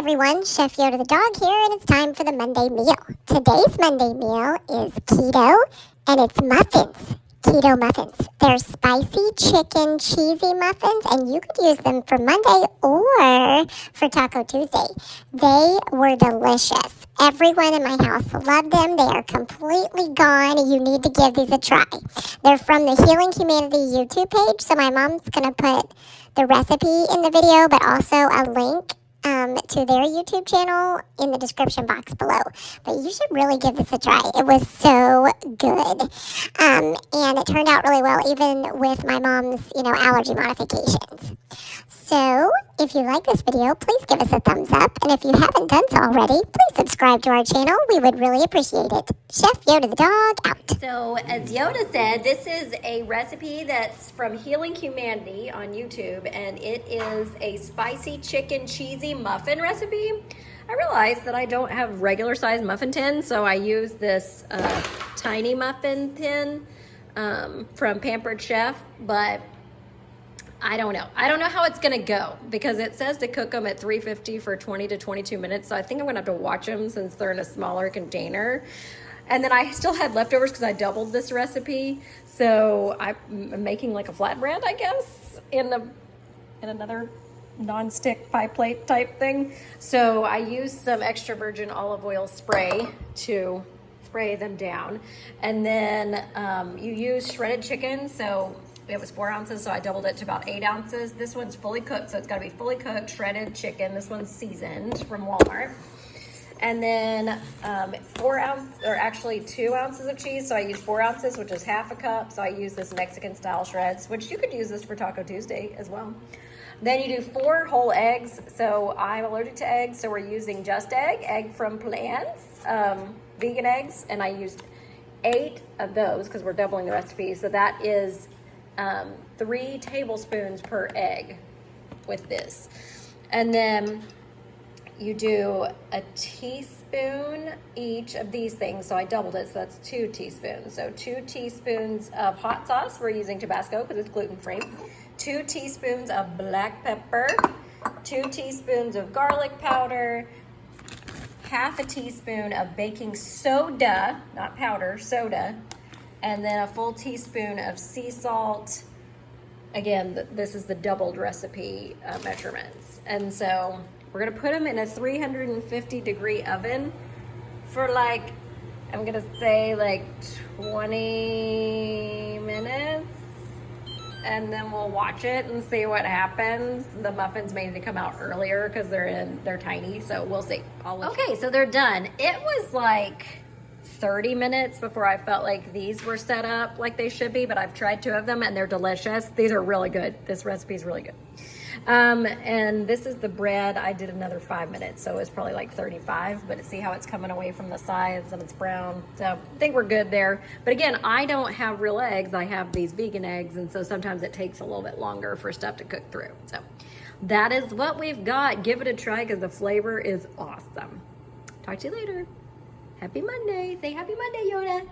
everyone, Chef Yoda the dog here, and it's time for the Monday meal. Today's Monday meal is keto, and it's muffins. Keto muffins. They're spicy chicken cheesy muffins, and you could use them for Monday or for Taco Tuesday. They were delicious. Everyone in my house loved them. They are completely gone. You need to give these a try. They're from the Healing Humanity YouTube page, so my mom's going to put the recipe in the video, but also a link to their YouTube channel in the description box below. But you should really give this a try. It was so good. And it turned out really well, even with my mom's, allergy modifications. So, if you like this video, please give us a thumbs up. And if you haven't done so already, please subscribe to our channel. We would really appreciate it. Chef Yoda the dog, out. So, as Yoda said, this is a recipe that's from Healing Humanity on YouTube, and it is a spicy chicken cheesy muffin recipe. I realized that I don't have regular size muffin tin, so I use this tiny muffin tin from Pampered Chef, but I don't know. I don't know how it's gonna go because it says to cook them at 350 for 20 to 22 minutes. So I think I'm gonna have to watch them since they're in a smaller container. And then I still had leftovers because I doubled this recipe. So I'm making like a flatbread, I guess, in another non-stick pie plate type thing. So I used some extra virgin olive oil spray to spray them down. And then you use shredded chicken. So it was 4 ounces, so I doubled it to about 8 ounces. This one's fully cooked, so it's gotta be fully cooked, shredded chicken. This one's seasoned from Walmart. And then 2 ounces of cheese. So I used 4 ounces, which is half a cup. So I use this Mexican style shreds, which you could use this for Taco Tuesday as well. Then you do 4 whole eggs. So I'm allergic to eggs, so we're using Just egg from Plants, vegan eggs. And I used 8 of those because we're doubling the recipe. So that is 3 tablespoons per egg with this. And then you do a teaspoon each of these things. So I doubled it, so that's 2 teaspoons. So 2 teaspoons of hot sauce. We're using Tabasco because it's gluten-free. 2 teaspoons of black pepper, 2 teaspoons of garlic powder, half a teaspoon of baking soda, not powder, soda, and then a full teaspoon of sea salt. Again, this is the doubled recipe measurements. And so we're gonna put them in a 350-degree oven for like, I'm gonna say like 20 minutes. And then we'll watch it and see what happens. The muffins may need to come out earlier because they're tiny, so we'll see. Okay, so they're done. It was like 30 minutes before I felt like these were set up like they should be, but I've tried 2 of them and they're delicious. These are really good. This recipe is really good. And this is the bread. I did another 5 minutes, so it's probably like 35, but see how it's coming away from the sides and it's brown. So I think we're good there. But again, I don't have real eggs. I have these vegan eggs, and so sometimes it takes a little bit longer for stuff to cook through. So that is what we've got. Give it a try because the flavor is awesome. Talk to you later. Happy Monday. Say happy Monday, Yoda.